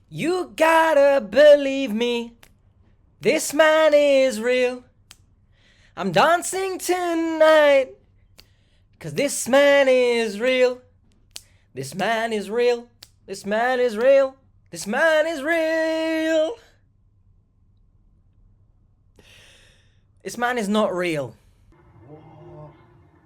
You gotta believe me, this man is real. I'm dancing tonight, 'cause this man is real. This man is real. This man is real. This man is real. This man is not real. Whoa.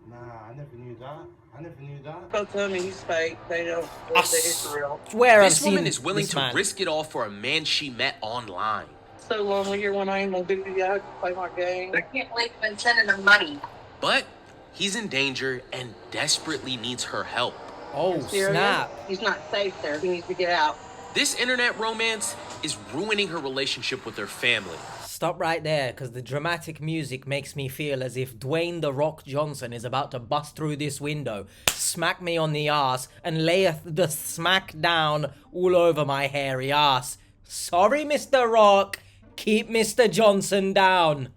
Nah, I never knew that. I never knew that. Don't tell me he's fake. They don't I think it's real. swear I've This seen woman is willing this to man. risk it all for a man she met online. So lonely here when I ain't gonna do the to play my game. I can't believe you've been sending them money. But he's in danger and desperately needs her help. Oh, Serious? snap. He's not safe there. He needs to get out. This internet romance is ruining her relationship with her family. Stop right there, because the dramatic music makes me feel as if Dwayne "The Rock" Johnson is about to bust through this window, smack me on the ass, and lay the smack down all over my hairy ass. Sorry, Mr. Rock. Keep Mr. Johnson down.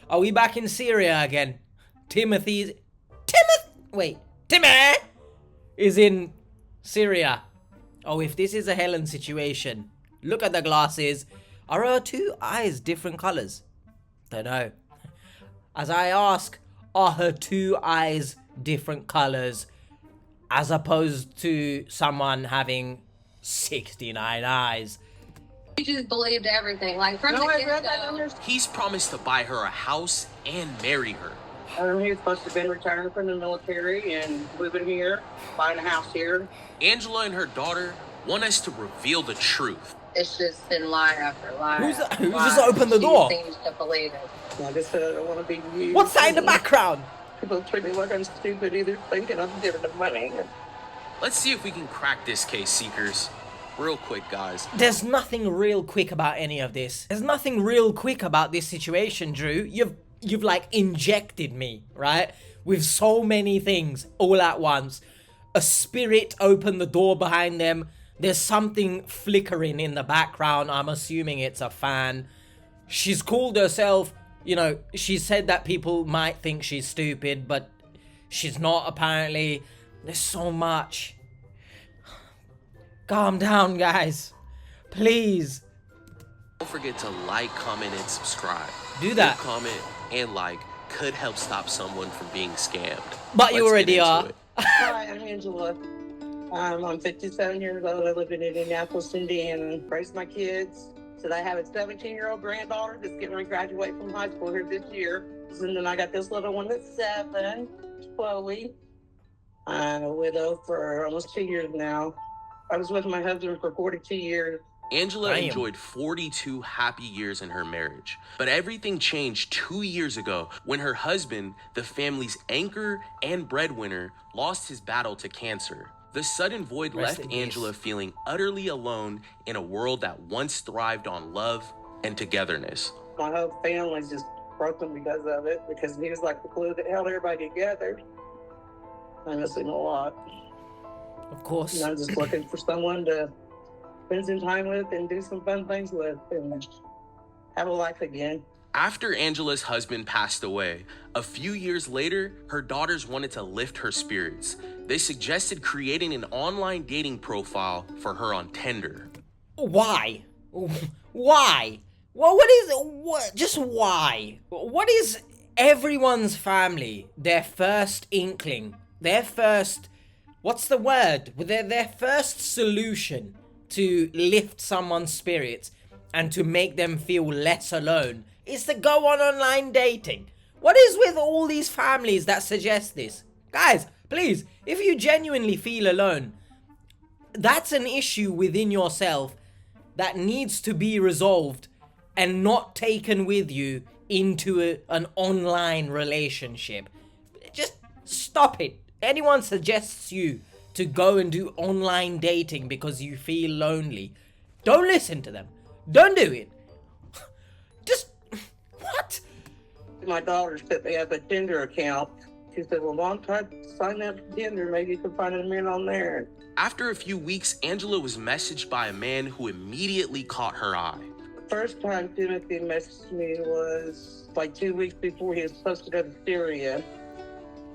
Are we back in Syria again? Timothy is in Syria. Oh, if this is a Helen situation, look at the glasses. Are her two eyes different colors? Don't know. As I ask, are her two eyes different colors as opposed to someone having 69 eyes? You just believed everything. Like from No, the I read that get-go. on your. He's promised to buy her a house and marry her. He was supposed to have been retiring from the military and moving here, buying a house here. Angela and her daughter want us to reveal the truth. It's just been lie after lie. Who's after lie. just opened the door? She seems to believe it. Like I said, I don't want to be used. What's that in the background? People treat me like I'm stupid, either thinking I'm giving them money. Let's see if we can crack this case, Seekers. Real quick, guys. There's nothing real quick about any of this. There's nothing real quick about this situation, Drew. You've like injected me, right? With so many things all at once. A spirit opened the door behind them. There's something flickering in the background. I'm assuming it's a fan. She's called herself, she said that people might think she's stupid, but she's not apparently. There's so much. Calm down, guys. Please. Don't forget to like, comment, and subscribe. Do that. Your comment and like could help stop someone from being scammed. But you Let's already get into are. it. Hi, I'm Angela. I'm 57 years old. I live in Indianapolis, Indiana. Raised my kids. So I have a 17-year-old granddaughter that's getting ready to graduate from high school here this year. And then I got this little one that's 7, Chloe. I'm a widow for almost 2 years now. I was with my husband for 42 years. Angela Damn. enjoyed 42 happy years in her marriage. But everything changed 2 years ago when her husband, the family's anchor and breadwinner, lost his battle to cancer. The sudden void Rest left in peace. Angela feeling utterly alone in a world that once thrived on love and togetherness. My whole family's just broken because of it, because he was like the glue that held everybody together. I miss him a lot. Of course. And I'm just looking for someone to spend some time with and do some fun things with and have a life again. After Angela's husband passed away, a few years later, her daughters wanted to lift her spirits. They suggested creating an online dating profile for her on Tinder. Why? Why? Well, just why? What is everyone's family, their first inkling, their first, what's the word? Their first solution to lift someone's spirits and to make them feel less alone is to go on online dating. What is with all these families that suggest this? Guys, please, if you genuinely feel alone, that's an issue within yourself that needs to be resolved and not taken with you into an online relationship. Just stop it. Anyone suggests you to go and do online dating because you feel lonely, don't listen to them. Don't do it. Just, what? My daughter set me up a Tinder account. She said, well, long time to sign up for Tinder. Maybe you can find a man on there. After a few weeks, Angela was messaged by a man who immediately caught her eye. The first time Timothy messaged me was like 2 weeks before he was supposed to go to Syria.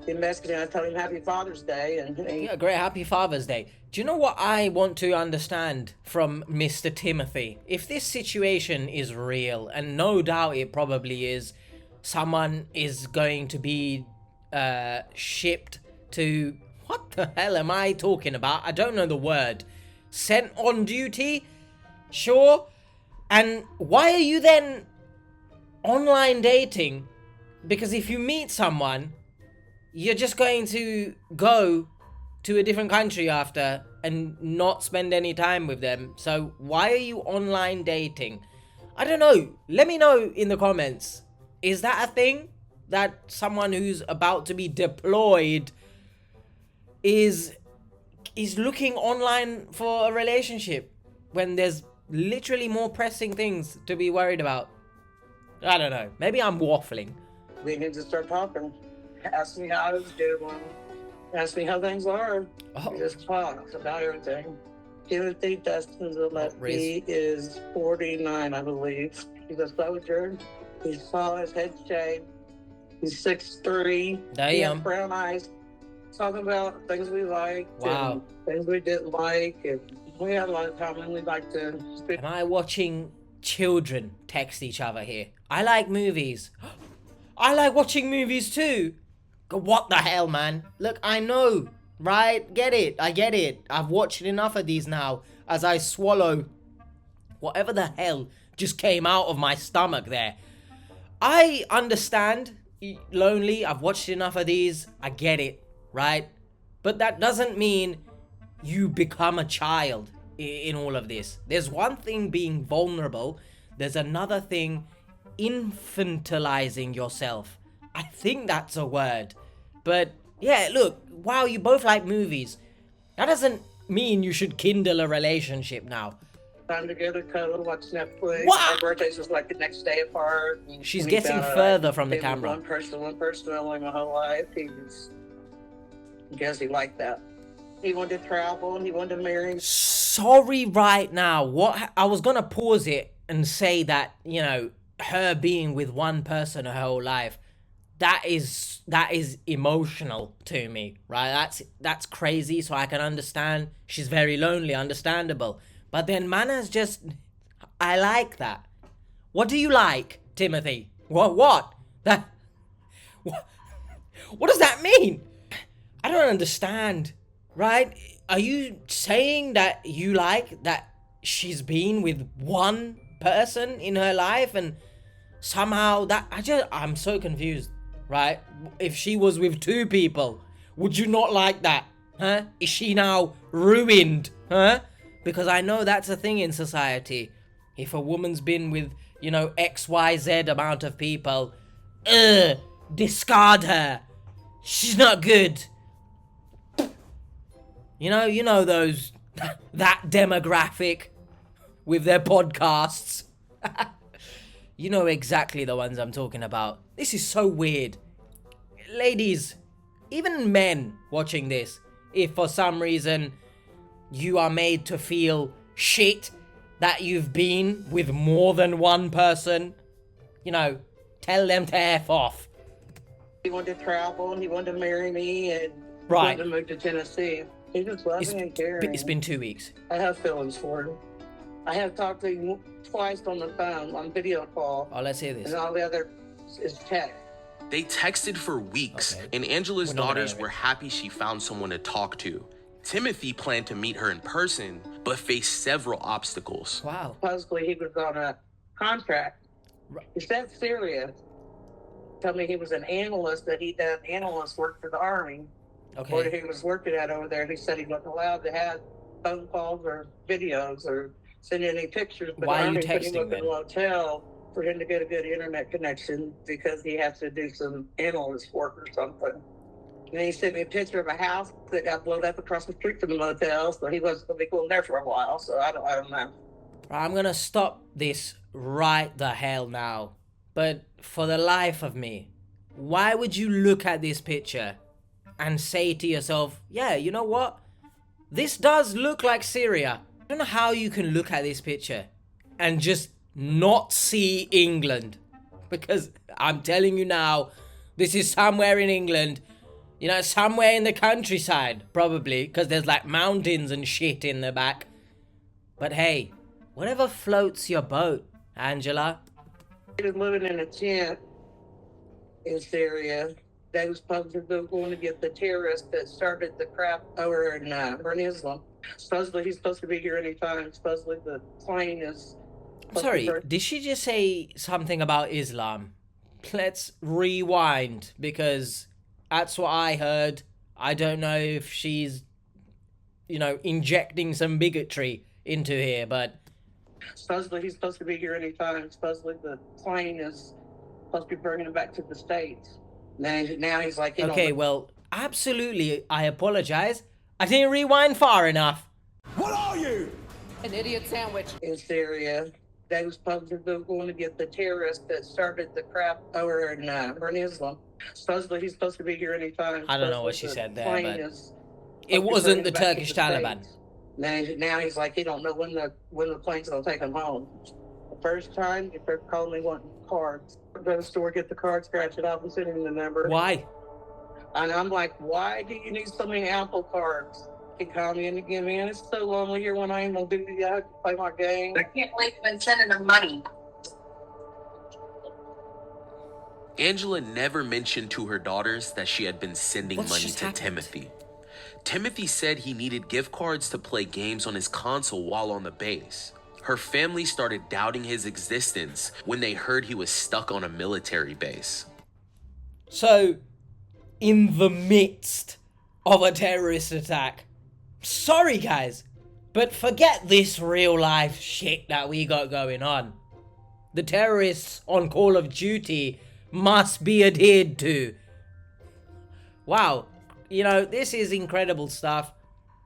in Mexican. I told him Happy Father's Day, and Yeah, great. Happy Father's Day. Do you know what I want to understand from Mr. Timothy? If this situation is real, and no doubt it probably is, someone is going to be shipped to... What the hell am I talking about? I don't know the word. Sent on duty? Sure. And why are you then online dating? Because if you meet someone, you're just going to go to a different country after and not spend any time with them. So why are you online dating? I don't know. Let me know in the comments. Is that a thing? That someone who's about to be deployed is looking online for a relationship when there's literally more pressing things to be worried about? I don't know. Maybe I'm waffling. we need to start talking. Ask me how I was doing. Ask me how things are. Oh. We just talk about everything. Timothy Dustin Zaleski is 49, I believe. He's a soldier. He's tall, his head shaved. He's 6'3". Damn. He has brown eyes. Talking about things we liked. Wow. And things we didn't like. And we had a lot of time and we like to speak. Am I watching children text each other here? I like movies. I like watching movies too. What the hell, man? Look, I know, right? Get it. I get it. I've watched enough of these now as I swallow whatever the hell just came out of my stomach there. I understand, lonely. I've watched enough of these. I get it, right? But that doesn't mean you become a child in all of this. There's one thing being vulnerable. There's another thing infantilizing yourself. I think that's a word. But yeah, look, wow, you both like movies. That doesn't mean you should kindle a relationship now. Time together, cuddle, watch Netflix. What? Our birthdays just like the next day apart. She's We getting found out further from the He was camera. one person only my whole life. I guess he liked that. He wanted to travel and he wanted to marry me. Sorry right now. What I was gonna pause it and say that, you know, her being with one person her whole life, that is emotional to me, right? That's crazy, so I can understand. She's very lonely, understandable. But then Mana's just, I like that. What do you like, Timothy? What? That, what does that mean? I don't understand, right? Are you saying that you like that she's been with one person in her life and somehow that, I'm so confused, right? If she was with two people, would you not like that? Huh? Is she now ruined? Huh? Because I know that's a thing in society. If a woman's been with, you know, XYZ amount of people, discard her. She's not good. You know those, that demographic with their podcasts. You know exactly the ones I'm talking about. This is so weird. Ladies, even men watching this, if for some reason you are made to feel shit that you've been with more than one person, you know, tell them to F off. He wanted to travel and he wanted to marry me and Right. wanted to move to Tennessee. He just loves me and caring. It's been 2 weeks. I have feelings for him. I have talked to him twice on the phone, on video call. Oh, let's hear And this. all the other is text. They texted for weeks, Okay. and Angela's We're not gonna daughters hear it. were happy she found someone to talk to. Timothy planned to meet her in person, but faced several obstacles. Wow. Supposedly he was on a contract. Right. He said Syria. Told me he was an analyst, that he done analyst work for the Army. Where Okay. he was working at over there. He said he wasn't allowed to have phone calls or videos or send any pictures. But Why are the you Army put him texting up in then? a motel for him to get a good internet connection because he has to do some analyst work or something. And then he sent me a picture of a house that got blown up across the street from the motel, so he wasn't going to be going there for a while. So I don't know. I'm gonna stop this right the hell now. But for the life of me, why would you look at this picture and say to yourself, yeah, you know what? This does look like Syria. I don't know how you can look at this picture and just not see England. Because I'm telling you now, this is somewhere in England. You know, somewhere in the countryside, probably, because there's like mountains and shit in the back. But hey, whatever floats your boat, Angela. He was living in a tent in Syria. They was supposedly going to get the terrorists that started the crap over in Islam. Supposedly he's supposed to be here anytime. Supposedly the plane is... Sorry, did she just say something about Islam? Let's rewind, because that's what I heard. I don't know if she's, you know, injecting some bigotry into here, but... Supposedly he's supposed to be here anytime. Supposedly the plane is supposed to be bringing him back to the States. Now he's like... Okay, well, absolutely, I apologize. I didn't rewind far enough. What are you? An idiot sandwich. In Syria. They was supposedly going to get the terrorists that started the crap over in Islam. Supposedly he's supposed to be here anytime. I don't know what she said there, but it supposed wasn't to the bring him back Turkish to the Taliban. States. Now he's like, he don't know when the plane's gonna take him home. The first time, he first called me wanting cards. Go to the store, get the card, scratch it off, and send him the number. Why? And I'm like, why do you need so many Apple cards? He called me and again, man, it's so lonely here when I ain't gonna do the I have to play my game. I can't believe you've been sending them money. Angela never mentioned to her daughters that she had been sending What's money just to happened? Timothy. Timothy said he needed gift cards to play games on his console while on the base. Her family started doubting his existence when they heard he was stuck on a military base. So, in the midst of a terrorist attack, sorry guys, but forget this real life shit that we got going on. The terrorists on Call of Duty must be adhered to. Wow, you know, this is incredible stuff.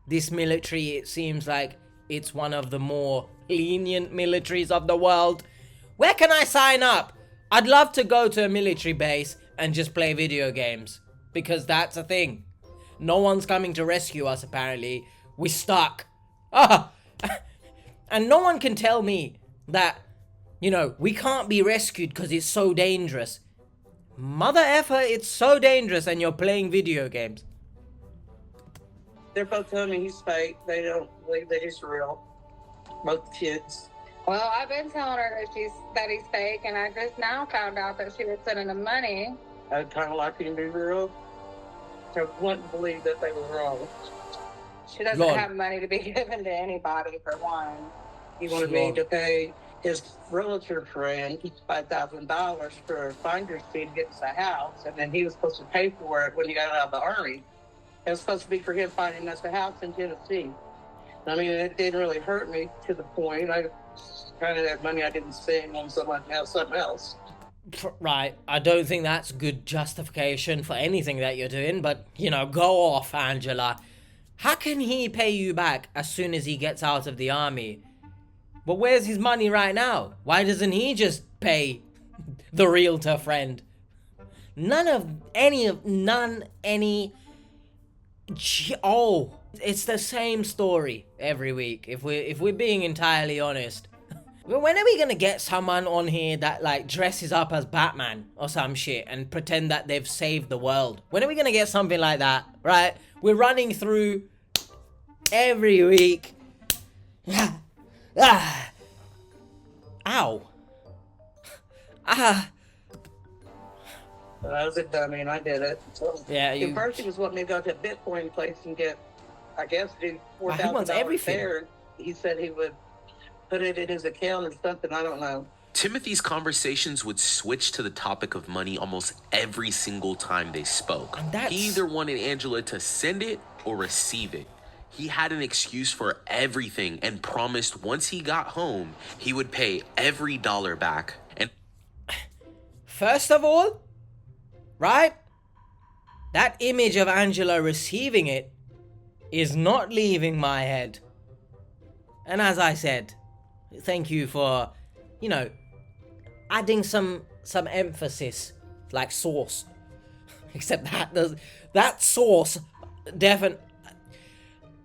This military, it seems like it's one of the more lenient militaries of the world. Where can I sign up? I'd love to go to a military base and just play video games, because that's a thing. No one's coming to rescue us, apparently. We're stuck. And no one can tell me that, you know, we can't be rescued because it's so dangerous. Mother effer, it's so dangerous and you're playing video games. They're both telling me he's fake. They don't believe that he's real. Both kids. Well, I've been telling her that he's fake, and I just now found out that she was sending him money. I kind of like him to be real. I wouldn't believe that they were wrong. She doesn't Lord. have money to be given to anybody, for one. He wanted me to pay his realtor friend $5,000 for a finder's fee to get us a house, and then he was supposed to pay for it when he got out of the army. It was supposed to be for him finding us a house in Tennessee. I mean, it didn't really hurt me to the point. I kind of that money I didn't spend on something else. Right, I don't think that's good justification for anything that you're doing, but, you know, go off, Angela. How can he pay you back as soon as he gets out of the army? But where's his money right now? Why doesn't he just pay the realtor friend? Oh, it's the same story every week, if we're being entirely honest. When are we gonna get someone on here that, like, dresses up as Batman or some shit and pretend that they've saved the world? When are we gonna get something like that, right? We're running through every week. Ow. I was a dummy and I did it. So Yeah, you... at first he was wanting me to go to a Bitcoin place and get, I guess, do Wow, he wants $4,000 everything. there. He said he would put it in his account or something. I don't know. Timothy's conversations would switch to the topic of money almost every single time they spoke. And that's- He either wanted Angela to send it or receive it. He had an excuse for everything and promised once he got home, he would pay every dollar back. And First of all, right? That image of Angela receiving it is not leaving my head. And as I said, thank you for, you know, adding some emphasis, like sauce. Except that sauce definitely...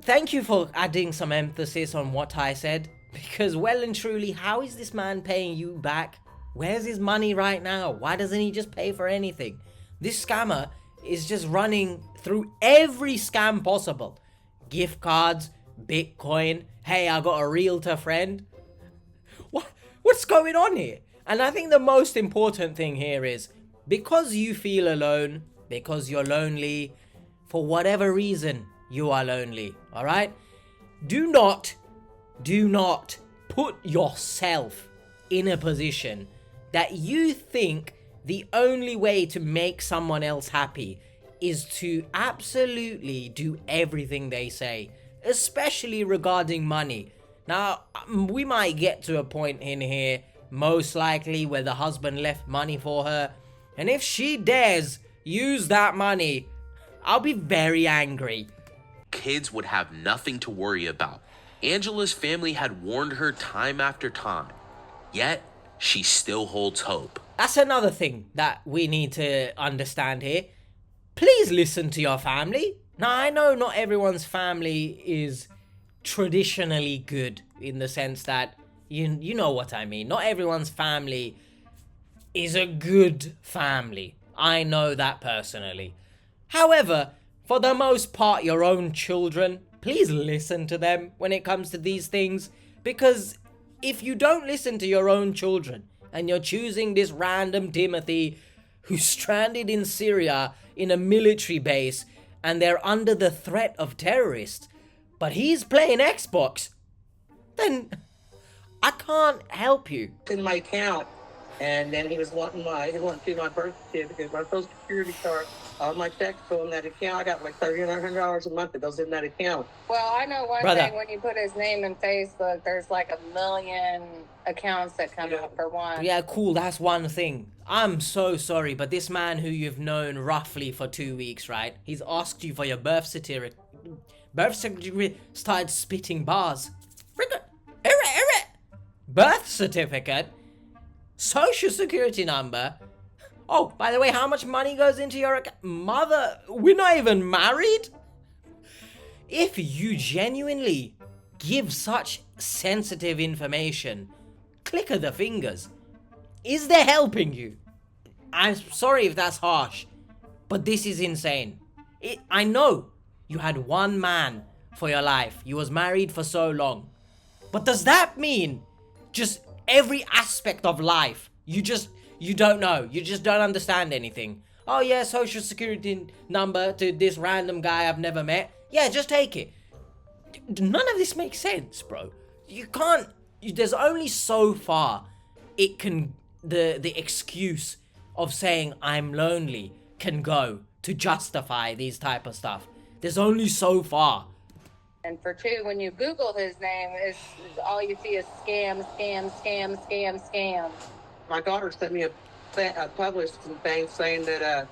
Thank you for adding some emphasis on what I said, because well and truly, how is this man paying you back? Where's his money right now? Why doesn't he just pay for anything? This scammer is just running through every scam possible. Gift cards, Bitcoin, hey, I got a realtor friend. What's going on here? And I think the most important thing here is, because you feel alone, because you're lonely, for whatever reason you are lonely, alright? Do not put yourself in a position that you think the only way to make someone else happy is to absolutely do everything they say, especially regarding money. Now, we might get to a point in here, most likely, where the husband left money for her, and if she dares use that money, I'll be very angry. Kids would have nothing to worry about. Angela's family had warned her time after time, yet she still holds hope. That's another thing that we need to understand here. Please listen to your family. Now, I know not everyone's family is traditionally good, in the sense that, you know what I mean. Not everyone's family is a good family. I know that personally. However, for the most part, your own children, please listen to them when it comes to these things. Because if you don't listen to your own children, and you're choosing this random Timothy who's stranded in Syria in a military base, and they're under the threat of terrorists, but he's playing Xbox, then I can't help you. In my account, and then he wanted to see my birth certificate, my social security card, all my checks go in that account. I got like $3,900 a month that goes in that account. Well, I know one Brother. thing, when you put his name in Facebook, there's like 1 million accounts that come up for one. Yeah, cool, that's one thing. I'm so sorry, but this man who you've known roughly for 2 weeks, right? He's asked you for your birth certificate. Birth certificate started spitting bars. Birth certificate? Social security number? Oh, by the way, how much money goes into your account? Mother, we're not even married? If you genuinely give such sensitive information, click of the fingers. Is there helping you? I'm sorry if that's harsh, but this is insane. I know you had one man for your life. You was married for so long. But does that mean just every aspect of life, you don't know, you just don't understand anything? Oh yeah, social security number to this random guy I've never met. Yeah, just take it. None of this makes sense, bro. You can't, there's only so far it can, the excuse of saying I'm lonely can go to justify these type of stuff. There's only so far. And for two, when you Google his name, is all you see is scam, scam, scam, scam, scam. My daughter sent me published some things saying that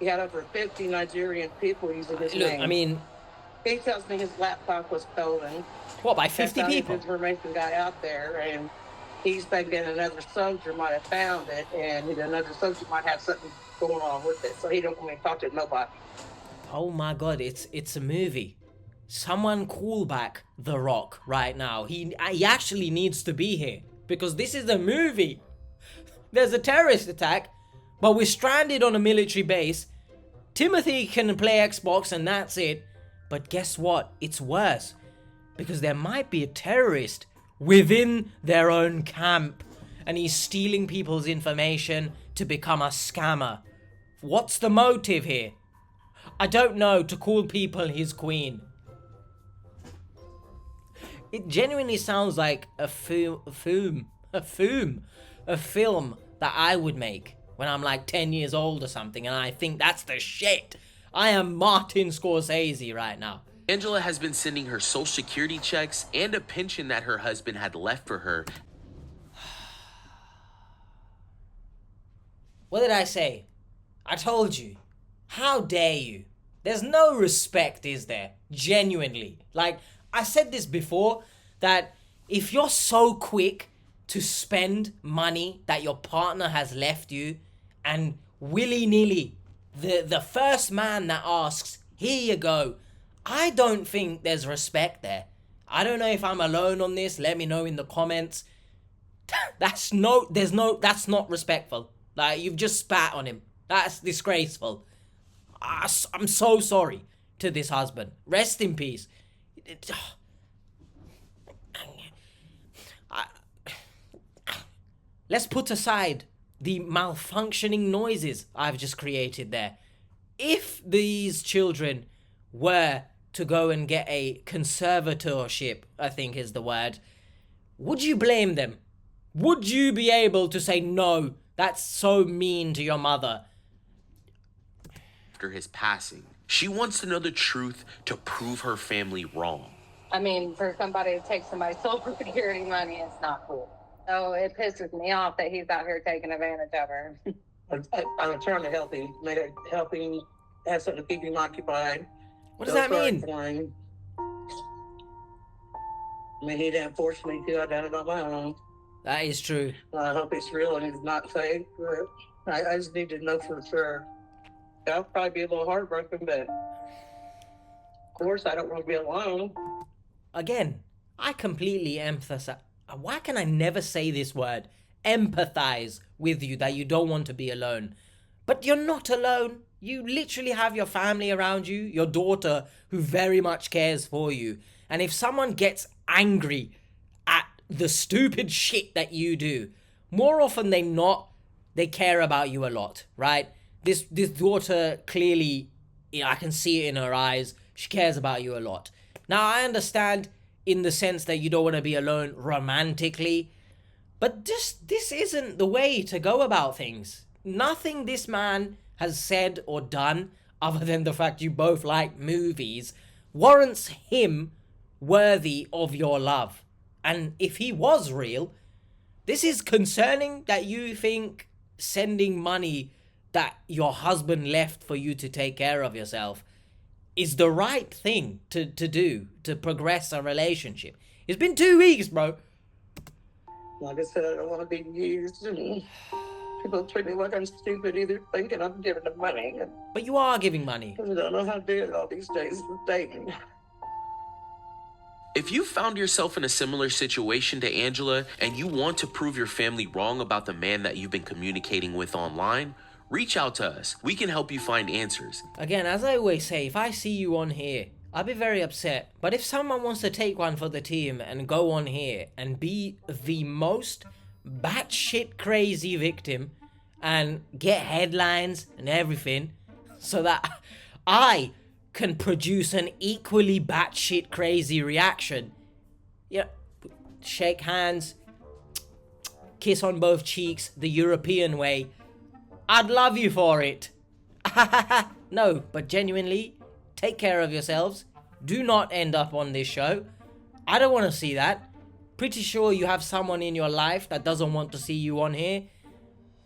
he had over 50 Nigerian people using his Look, name. I mean, He tells me his laptop was stolen. what, by 50 That's how people? his information got out there, and he's thinking another soldier might have found it, and another soldier might have something going on with it, so he don't want to talk to nobody. Oh my god, it's a movie. Someone call back The Rock right now. He actually needs to be here, because this is a movie. There's a terrorist attack, but we're stranded on a military base. Timothy can play Xbox and that's it. But guess what? It's worse, because there might be a terrorist within their own camp, and he's stealing people's information to become a scammer. What's the motive here? I don't know, to call people his queen. It genuinely sounds like a film that I would make when I'm like 10 years old or something, and I think that's the shit. I am Martin Scorsese right now. Angela has been sending her social security checks and a pension that her husband had left for her. What did I say? I told you. How dare you? There's no respect, is there? Genuinely. Like, I said this before, that if you're so quick to spend money that your partner has left you, and willy-nilly, the first man that asks, here you go, I don't think there's respect there. I don't know if I'm alone on this. Let me know in the comments. That's not respectful. Like, you've just spat on him. That's disgraceful. I'm so sorry to this husband. Rest in peace. Let's put aside the malfunctioning noises I've just created there. If these children were to go and get a conservatorship, I think is the word, would you blame them? Would you be able to say, no, that's so mean to your mother? After his passing, she wants to know the truth to prove her family wrong. I mean, for somebody to take somebody's social security money, it's not cool. So it pisses me off that he's out here taking advantage of her. I'm trying to help him, help him have something to keep him occupied. What does that mean? I mean, he didn't force me to. I done it on my own. That is true. I hope it's real and it's not fake. But I just need to know for sure. I'll probably be a little heartbroken, but of course I don't want to be alone. Again, I completely empathize. Why can I never say this word? Empathize with you that you don't want to be alone. But you're not alone. You literally have your family around you, your daughter who very much cares for you. And if someone gets angry at the stupid shit that you do, more often than not, they care about you a lot, right? This daughter clearly, I can see it in her eyes. She cares about you a lot. Now, I understand in the sense that you don't want to be alone romantically, but this isn't the way to go about things. Nothing this man has said or done, other than the fact you both like movies, warrants him worthy of your love. And if he was real, this is concerning that you think sending money that your husband left for you to take care of yourself is the right thing to do to progress a relationship. It's been 2 weeks, bro. Like I said, I don't want to be used, and people treat me like I'm stupid either, thinking I'm giving them money. But you are giving money. I don't know how to do it all these days with dating. If you found yourself in a similar situation to Angela and you want to prove your family wrong about the man that you've been communicating with online, reach out to us. We can help you find answers. Again, as I always say, if I see you on here, I'll be very upset. But if someone wants to take one for the team and go on here and be the most batshit crazy victim and get headlines and everything so that I can produce an equally batshit crazy reaction, yeah, shake hands, kiss on both cheeks the European way, I'd love you for it. No, but genuinely, take care of yourselves. Do not end up on this show. I don't want to see that. Pretty sure you have someone in your life that doesn't want to see you on here.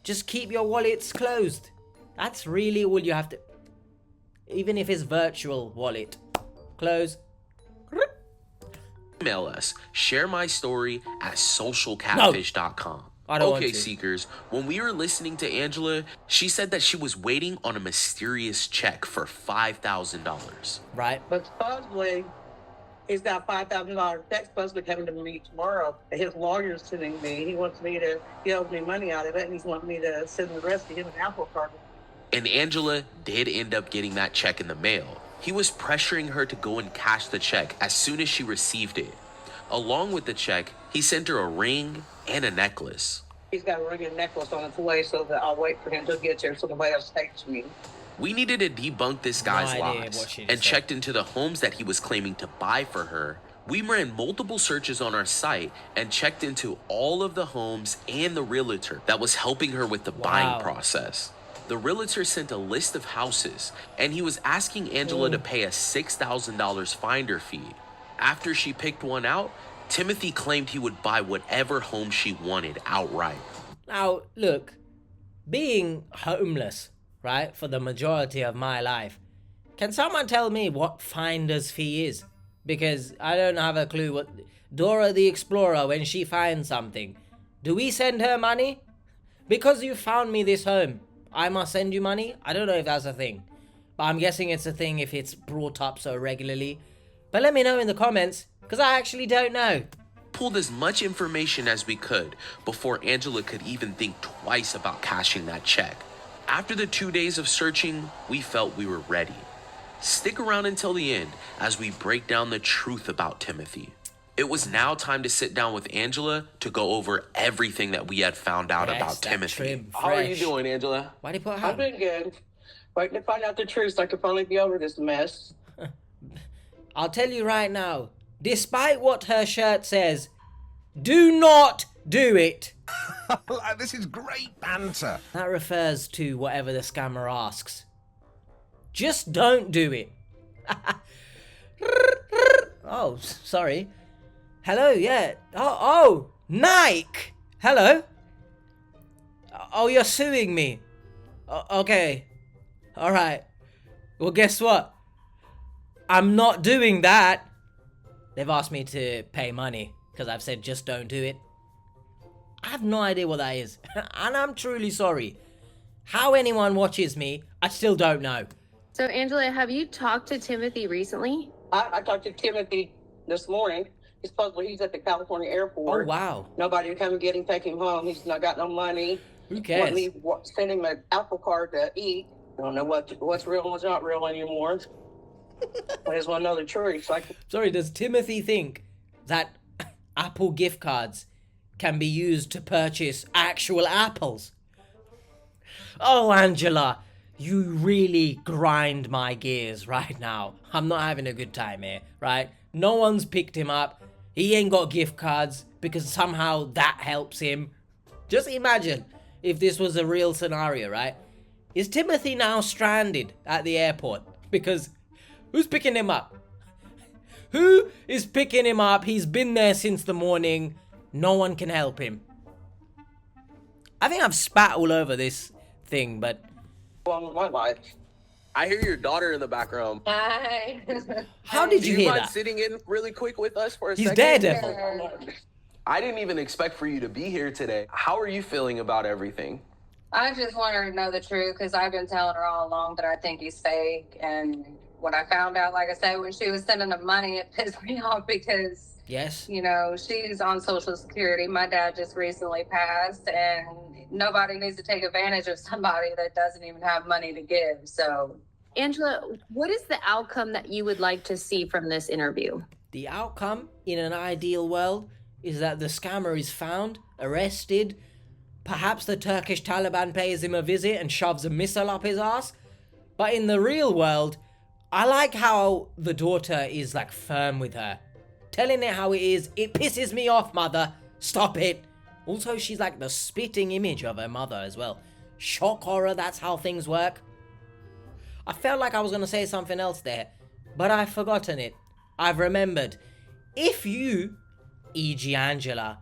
Just keep your wallets closed. That's really all you have to... Even if it's virtual wallet. Close. Email us, share my story at socialcatfish.com. I don't want Okay, to. Seekers, when we were listening to Angela, she said that she was waiting on a mysterious check for $5,000. Right. But supposedly, he's got $5,000 check supposed to be coming to me tomorrow. His lawyer's sending me. He wants me to, he owes me money out of it, and he's wanting me to send the rest to him an Apple Card. And Angela did end up getting that check in the mail. He was pressuring her to go and cash the check as soon as she received it. Along with the check, he sent her a ring and a necklace. He's got a ring and necklace on its way, so that I'll wait for him to get there so nobody else takes me. We needed to debunk this guy's No idea what lies she and said. checked into the homes that he was claiming to buy for her. We ran multiple searches on our site and checked into all of the homes and the realtor that was helping her with the buying process. The realtor sent a list of houses, and he was asking Angela to pay a $6,000 finder fee. After she picked one out, Timothy claimed he would buy whatever home she wanted outright. Now, look, being homeless, right, for the majority of my life, can someone tell me what finder's fee is? Because I don't have a clue what... Dora the Explorer, when she finds something, do we send her money? Because you found me this home, I must send you money? I don't know if that's a thing. But I'm guessing it's a thing if it's brought up so regularly. But let me know in the comments, because I actually don't know. Pulled as much information as we could before Angela could even think twice about cashing that check. After the 2 days of searching, we felt we were ready. Stick around until the end as we break down the truth about Timothy. It was now time to sit down with Angela to go over everything that we had found out about Timothy. How are you doing, Angela? Why did he put I'm ham? doing good. Waiting to find out the truth so I can finally be over this mess. I'll tell you right now, despite what her shirt says, do not do it. This is great banter. That refers to whatever the scammer asks. Just don't do it. Oh, sorry. Hello, yeah. Oh, Nike. Hello. Oh, you're suing me. Okay. All right. Well, guess what? I'm not doing that. They've asked me to pay money because I've said just don't do it. I have no idea what that is. And I'm truly sorry. How anyone watches me, I still don't know. So, Angela, have you talked to Timothy recently? I talked to Timothy this morning. He's at the California airport. Oh, wow. Nobody to come and get him, take him home. He's not got no money. Who cares? Send him an Apple Card to eat. I don't know what's real and what's not real anymore. I just want to know the truth. Sorry, does Timothy think that Apple gift cards can be used to purchase actual apples? Oh, Angela, you really grind my gears right now. I'm not having a good time here, right? No one's picked him up. He ain't got gift cards because somehow that helps him. Just imagine if this was a real scenario, right? Is Timothy now stranded at the airport? Because who's picking him up? Who is picking him up? He's been there since the morning. No one can help him. I think I've spat all over this thing, but... Well, my life. I hear your daughter in the background. Hi. How did you Do you hear mind that? sitting in really quick with us for a He's second? dead. I didn't even expect for you to be here today. How are you feeling about everything? I just want her to know the truth because I've been telling her all along that I think he's fake. And when I found out, like I said, when she was sending the money, it pissed me off because, Yes. you know, she's on Social Security. My dad just recently passed, and nobody needs to take advantage of somebody that doesn't even have money to give. So, Angela, what is the outcome that you would like to see from this interview? The outcome, in an ideal world, is that the scammer is found, arrested. Perhaps the Turkish Taliban pays him a visit and shoves a missile up his ass. But in the real world, I like how the daughter is like firm with her. Telling it how it is. It pisses me off, mother. Stop it. Also, she's like the spitting image of her mother as well. Shock horror, that's how things work. I felt like I was going to say something else there, but I've forgotten it. I've remembered. If you, e.g. Angela,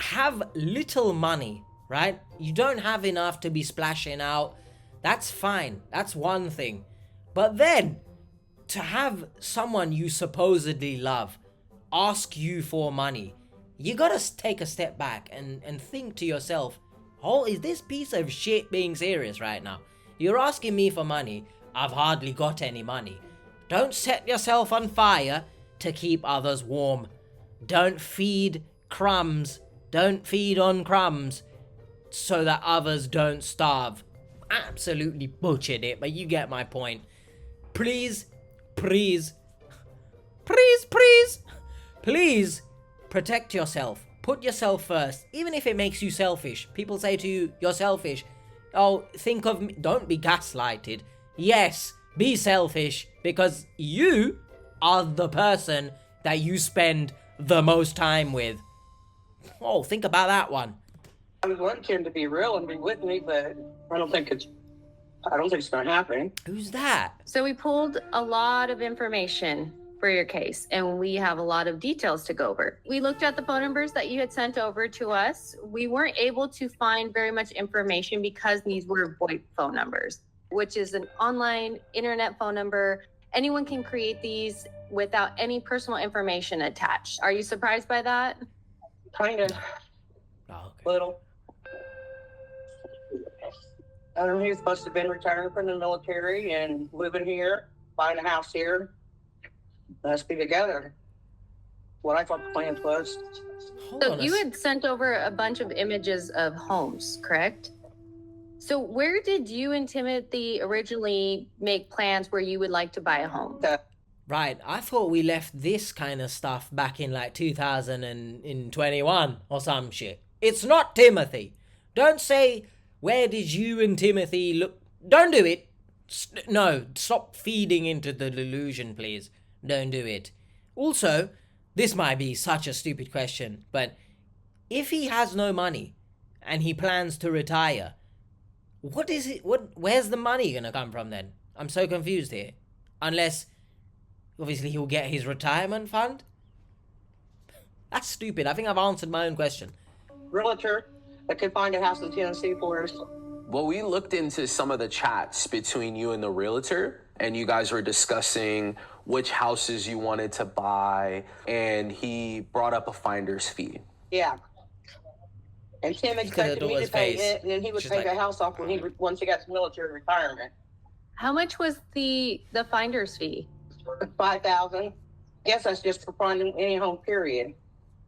have little money, right? You don't have enough to be splashing out. That's fine. That's one thing. But then, to have someone you supposedly love ask you for money, you gotta take a step back and think to yourself, oh, is this piece of shit being serious right now? You're asking me for money. I've hardly got any money. Don't set yourself on fire to keep others warm. Don't feed crumbs. Don't feed on crumbs so that others don't starve. Absolutely butchered it, but you get my point. Please, please, please, please, please protect yourself. Put yourself first, even if it makes you selfish. People say to you, you're selfish. Oh, think of me. Don't be gaslighted. Yes, be selfish because you are the person that you spend the most time with. Oh, think about that one. I was wanting him to be real and be with me, but I don't think it's going to happen. Who's that? So we pulled a lot of information for your case, and we have a lot of details to go over. We looked at the phone numbers that you had sent over to us. We weren't able to find very much information because these were VoIP phone numbers, which is an online internet phone number. Anyone can create these without any personal information attached. Are you surprised by that? Kind of. Oh, okay. Little. I don't know, he's supposed to have been retiring from the military and living here, buying a house here. Let's be together. What I thought the plan was. Hold So on a you had sent over a bunch of images of homes, correct? So where did you and Timothy originally make plans where you would like to buy a home? Right, I thought we left this kind of stuff back in like 2021 or some shit. It's not Timothy. Don't say, where did you and Timothy look? Don't do it. No, stop feeding into the delusion, please. Don't do it. Also, this might be such a stupid question, but if he has no money and he plans to retire, where's the money gonna come from then? I'm so confused here. Unless, obviously, he'll get his retirement fund? That's stupid. I think I've answered my own question. Realtor that could find a house in Tennessee for us. Well, we looked into some of the chats between you and the realtor, and you guys were discussing which houses you wanted to buy, and he brought up a finder's fee. Yeah. And Tim expected me to pay it, and then he would pay the house off once he got to military retirement. How much was the finder's fee? $5,000. Guess that's just for finding any home, period.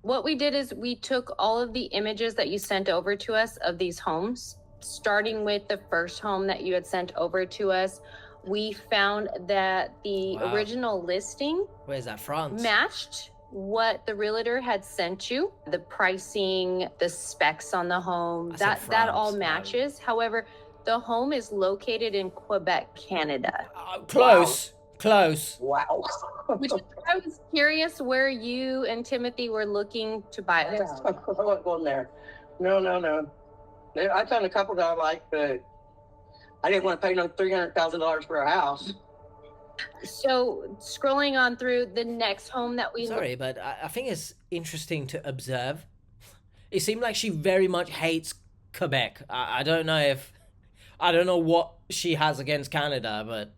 What we did is we took all of the images that you sent over to us of these homes, starting with the first home that you had sent over to us. We found that the original listing, where's that, France? Matched what the realtor had sent you, the pricing, the specs on the home, that all matches. However, the home is located in Quebec, Canada. Close. Close. Wow. Which I was curious where you and Timothy were looking to buy it. I wasn't going there. No. I found a couple that I liked, but I didn't want to pay no $300,000 for a house. So scrolling on through the next home that we... Sorry, but I think it's interesting to observe. It seemed like she very much hates Quebec. I don't know what she has against Canada, but...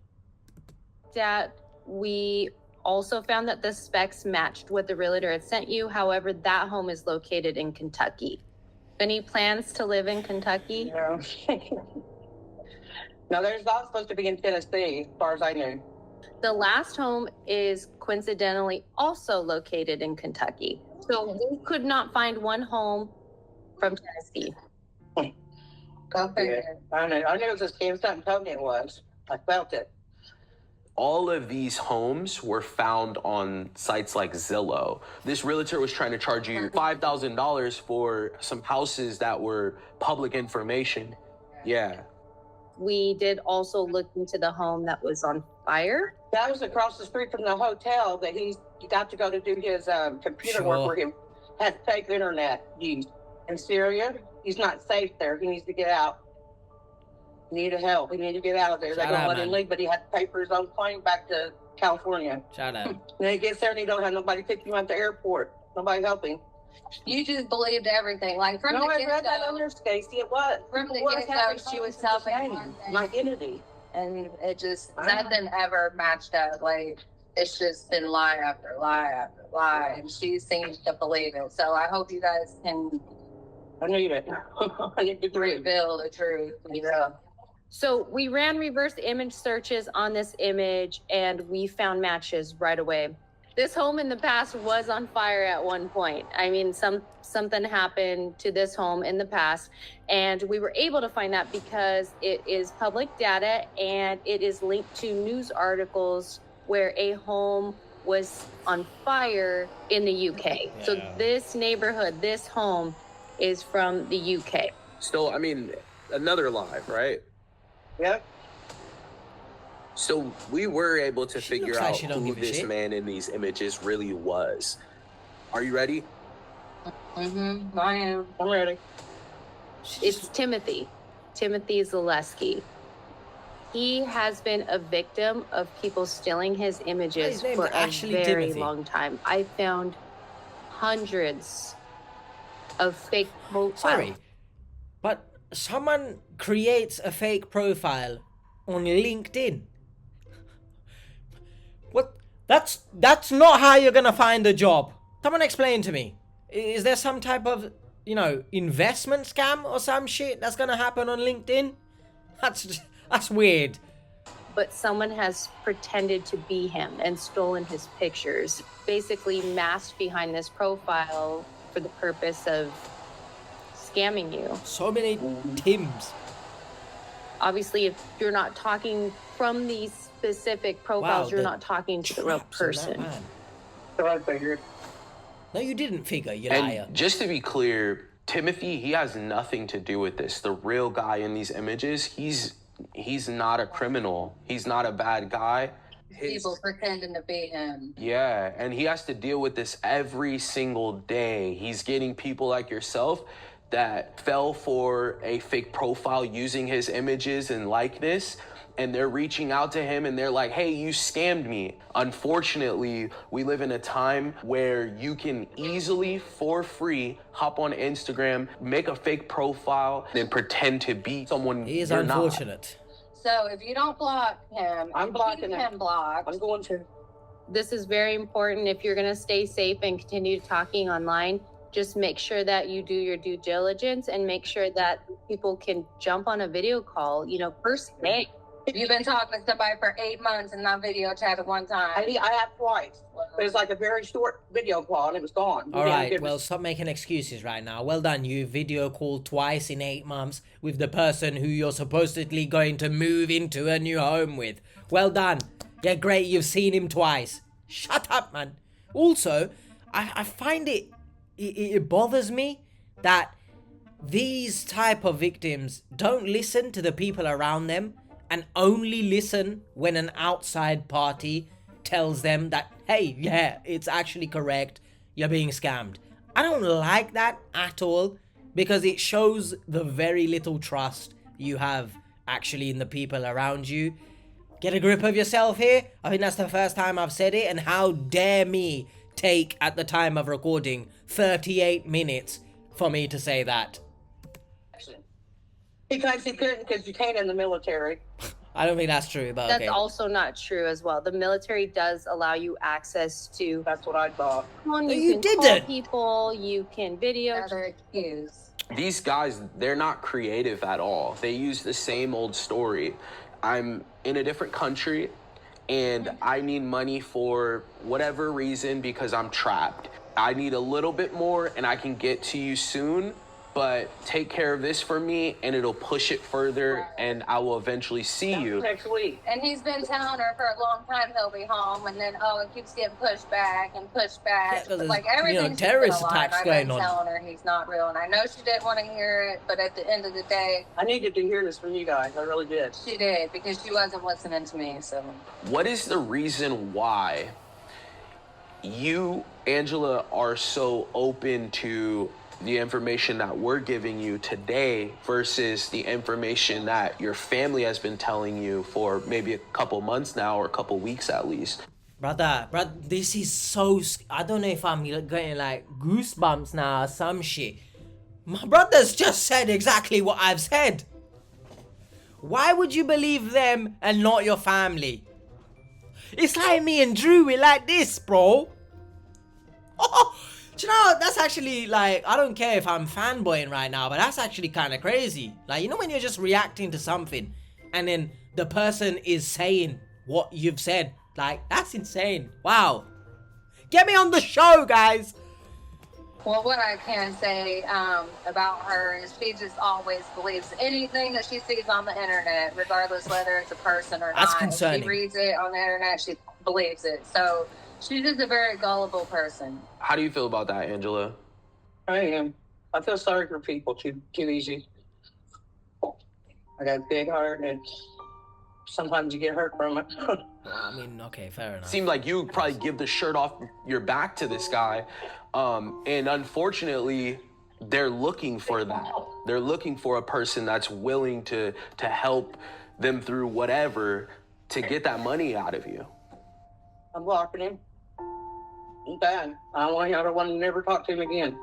That we also found that the specs matched what the realtor had sent you. However, that home is located in Kentucky. Any plans to live in Kentucky? No. No, there's not supposed to be in Tennessee, as far as I knew. The last home is coincidentally also located in Kentucky. So we could not find one home from Tennessee. Yeah, I knew it was a scam. Something told me it was. I felt it. All of these homes were found on sites like Zillow. This realtor was trying to charge you $5,000 for some houses that were public information. Yeah. We did also look into the home that was on fire. That was across the street from the hotel that he got to go to do his computer work where he had fake internet used. In Syria, he's not safe there. He needs to get out. He needed help. He needed to get out of there. They don't let him leave, but he had to pay for his own plane back to California. Shout out. And then he gets there and he don't have nobody pick him up at the airport. Nobody helping. You just believed everything. Like from No, the I get-go. read that on your Stacey. It was. From the What get-go, happened she was to telling me? me one thing. My identity. And it just, nothing ever matched up. Like, it's just been lie after lie after lie. And she seems to believe it. So I hope you guys can I need it. I need to reveal the truth. Yeah. So we ran reverse image searches on this image and we found matches right away. This home in the past was on fire at one point. I mean, something happened to this home in the past, and we were able to find that because it is public data and it is linked to news articles where a home was on fire in the UK. Yeah. So this neighborhood, this home is from the UK. Still, I mean, another lie, right? Yep. So we were able to figure out who this shit. man in these images really was. Are you ready? Mm-hmm. I am. I'm ready. It's Timothy Zaleski. He has been a victim of people stealing his images for a very long time. I found hundreds of fake profiles. Sorry, but someone creates a fake profile on LinkedIn. What? That's not how you're gonna find a job. Someone explain to me. Is there some type of, investment scam or some shit that's gonna happen on LinkedIn? That's weird. But someone has pretended to be him and stolen his pictures, basically masked behind this profile for the purpose of scamming you. So many Tims. Obviously, if you're not talking from these specific profiles, you're not talking to the real person. So I figured. No, you didn't figure, you And liar. just to be clear, Timothy, he has nothing to do with this. The real guy in these images, he's not a criminal. He's not a bad guy. People pretending to be him. Yeah, and he has to deal with this every single day. He's getting people like yourself that fell for a fake profile using his images and likeness, and they're reaching out to him and they're like, hey, you scammed me. Unfortunately, we live in a time where you can easily, for free, hop on Instagram, make a fake profile, and pretend to be someone He is you're unfortunate. So if you don't block him, I'm blocking keep him. him blocked. I'm going to. This is very important. If you're going to stay safe and continue talking online, just make sure that you do your due diligence and make sure that people can jump on a video call, first day. You've been talking to somebody for 8 months and not video chatted one time. I have twice. But it's like a very short video call and it was gone. All right, well, stop making excuses right now. Well done, you video called twice in 8 months with the person who you're supposedly going to move into a new home with. Well done. Yeah, great, you've seen him twice. Shut up, man. Also, I find it bothers me that these type of victims don't listen to the people around them and only listen when an outside party tells them that, hey, yeah, it's actually correct, you're being scammed. I don't like that at all because it shows the very little trust you have actually in the people around you. Get a grip of yourself here. I think that's the first time I've said it, and how dare me take, at the time of recording, 38 minutes for me to say that. Because he couldn't, because you can't in the military. I don't think that's true, but That's okay. also not true as well. The military does allow you access to. That's what I thought. You can call people, you can video. Another excuse. These guys, they're not creative at all. They use the same old story. I'm in a different country and I need money for whatever reason because I'm trapped. I need a little bit more and I can get to you soon, but take care of this for me and it'll push it further and I will eventually see you. Next week. And he's been telling her for a long time he'll be home, and then it keeps getting pushed back and pushed back. Yeah, 'cause like there's, everything's terrorist been a lie. attacks I've going been on. telling her he's not real, and I know she didn't want to hear it, but at the end of the day, I needed to hear this from you guys. I really did. she did because she wasn't listening to me. So What is the reason why you, Angela, are so open to the information that we're giving you today versus the information that your family has been telling you for maybe a couple months now or a couple weeks at least? Brother, this is so... I don't know if I'm getting like goosebumps now or some shit. My brother's just said exactly what I've said. Why would you believe them and not your family? It's like me and Drew, we like this, bro. Oh, do you know, that's actually like, I don't care if I'm fanboying right now, but that's actually kind of crazy. Like, you know when you're just reacting to something and then the person is saying what you've said? Like, that's insane. Wow. Get me on the show, guys. well, what I can say about her is she just always believes anything that she sees on the internet, regardless whether it's a person or That's not. concerning. She reads it on the internet, she believes it. So she's just a very gullible person. How do you feel about that, Angela? I am. I feel sorry for people too easy. I got a big heart and sometimes you get hurt from it. I mean, okay, fair enough. Seemed like you probably give the shirt off your back to this guy. And unfortunately, they're looking for that. They're looking for a person that's willing to help them through whatever to get that money out of you. I'm blocking him. I'm bad. I don't want to never talk to him again.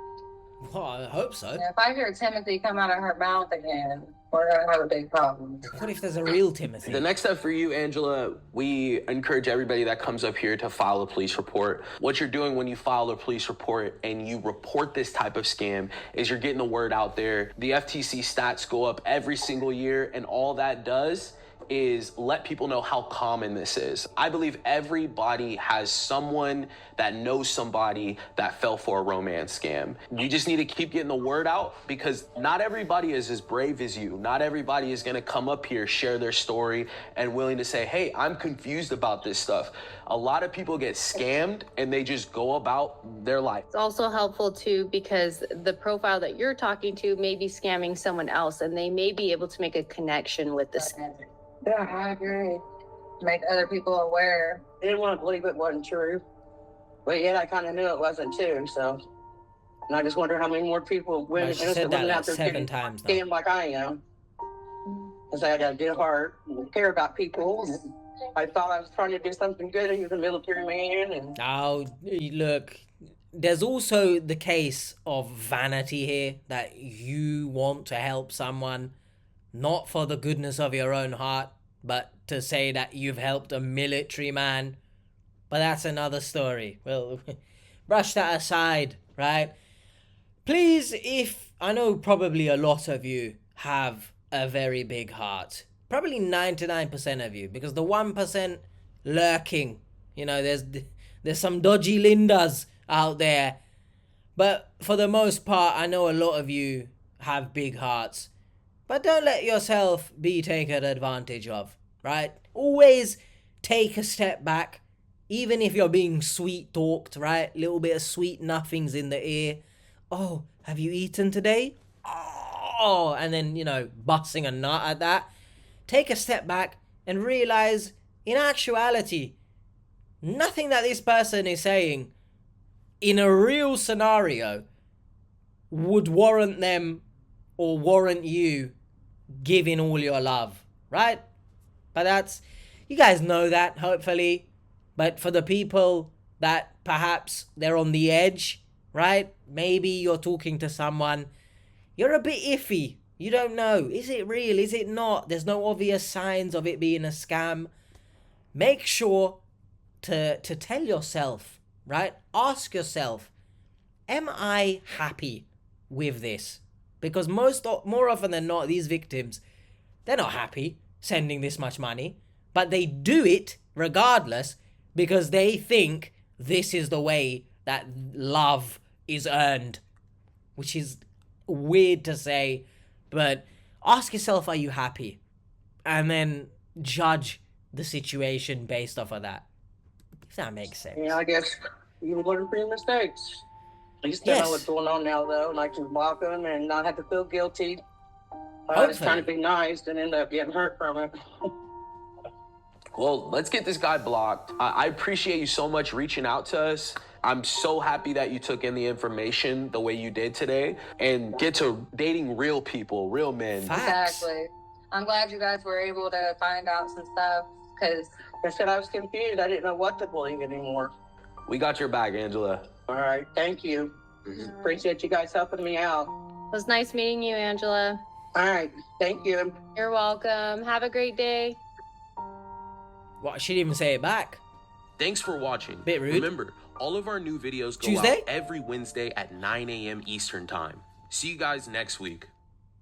Well, I hope so. If I hear Timothy come out of her mouth again, we're going to have a big problem. What if there's a real Timothy? The next step for you, Angela, we encourage everybody that comes up here to file a police report. What you're doing when you file a police report and you report this type of scam is you're getting the word out there. The FTC stats go up every single year, and all that does is let people know how common this is. I believe everybody has someone that knows somebody that fell for a romance scam. You just need to keep getting the word out, because not everybody is as brave as you. Not everybody is gonna come up here, share their story, and willing to say, hey, I'm confused about this stuff. A lot of people get scammed and they just go about their life. It's also helpful too, because the profile that you're talking to may be scamming someone else, and they may be able to make a connection with the scammer. Yeah, I agree. Make other people aware. Didn't want to believe it wasn't true, but yet I kind of knew it wasn't too. So, and I just wonder how many more people, women, She said that like 7 times now. scammed like I am. Because I got a good heart and care about people. I thought I was trying to do something good. He was a military man, and Now, look, there's also the case of vanity here, that you want to help someone, not for the goodness of your own heart, but to say that you've helped a military man. But that's another story. Well, brush that aside, right? Please, if I know probably a lot of you have a very big heart, probably 99% of you, because the 1% lurking, you know, there's some dodgy Lindas out there, but for the most part, I know a lot of you have big hearts. But don't let yourself be taken advantage of, right? Always take a step back, even if you're being sweet talked, right? Little bit of sweet nothings in the ear. Oh, have you eaten today? Oh, and then, you know, busting a nut at that. Take a step back and realize, in actuality, nothing that this person is saying in a real scenario would warrant them or warrant you giving all your love, right? But that's, you guys know that, hopefully. But for the people that perhaps they're on the edge, right? Maybe you're talking to someone, you're a bit iffy. You don't know, is it real, is it not? There's no obvious signs of it being a scam. Make sure to tell yourself, right? Ask yourself, am I happy with this? Because more often than not, these victims, they're not happy sending this much money, but they do it regardless because they think this is the way that love is earned, which is weird to say, but ask yourself, are you happy? And then judge the situation based off of that, if that makes sense. yeah, I guess you learn from your mistakes. At least I Yes. know what's going on now, though, and I can block them and not have to feel guilty. I was trying to be nice and end up getting hurt from it. Well, let's get this guy blocked. I appreciate you so much reaching out to us. I'm so happy that you took in the information the way you did today and get to dating real people, real men. Facts. Exactly. I'm glad you guys were able to find out some stuff, because I said I was confused. I didn't know what to believe anymore. We got your back, Angela. All right, thank you. Appreciate you guys helping me out. It was nice meeting you, Angela. All right, thank you. You're welcome. Have a great day. What, she didn't even say it back. Thanks for watching. Bit rude. Remember, all of our new videos go Tuesday? out every Wednesday at 9 a.m. Eastern Time. See you guys next week.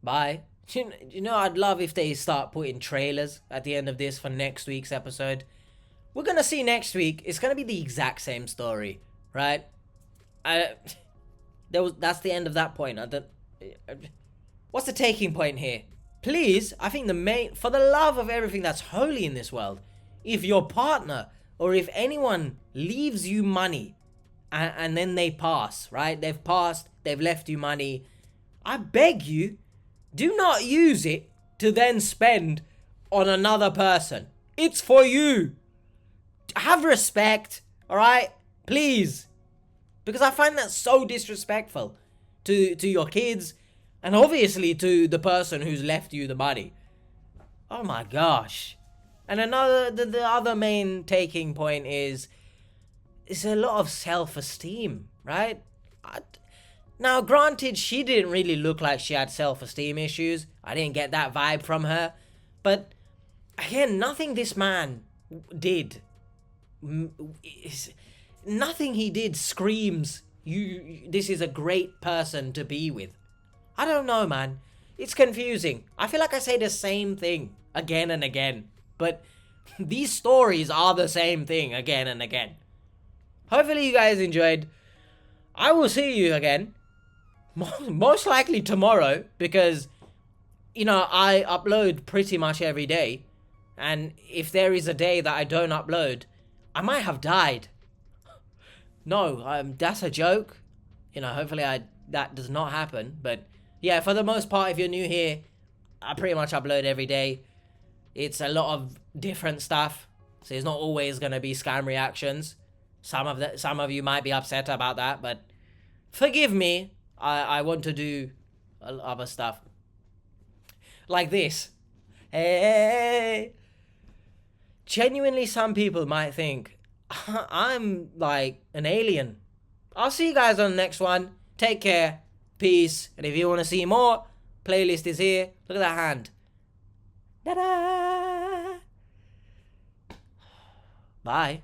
Bye. You know, I'd love if they start putting trailers at the end of this for next week's episode. We're gonna see next week. It's gonna be the exact same story, right? That's the end of that point. What's the taking point here? Please, I think for the love of everything that's holy in this world, if your partner or if anyone leaves you money and then they pass, right? They've passed, they've left you money. I beg you, do not use it to then spend on another person. It's for you. Have respect, all right? Please. Because I find that so disrespectful to your kids and obviously to the person who's left you the money. Oh my gosh. And the other main taking point is a lot of self-esteem, right? Now, granted, she didn't really look like she had self-esteem issues. I didn't get that vibe from her. But, again, nothing this man did, nothing he did screams, this is a great person to be with. I don't know, man. It's confusing. I feel like I say the same thing again and again. but these stories are the same thing again and again. Hopefully you guys enjoyed. I will see you again, most likely tomorrow, because, you know, I upload pretty much every day, and if there is a day that I don't upload, I might have died. No, that's a joke. You know, hopefully that does not happen, but yeah, for the most part, if you're new here, I pretty much upload every day. It's a lot of different stuff, so it's not always going to be scam reactions. Some of you might be upset about that, but forgive me. I want to do other stuff. Like this. Hey. Genuinely, some people might think I'm like an alien. I'll see you guys on the next one. Take care. Peace. And if you want to see more, playlist is here. Look at that hand. Ta-da! Bye.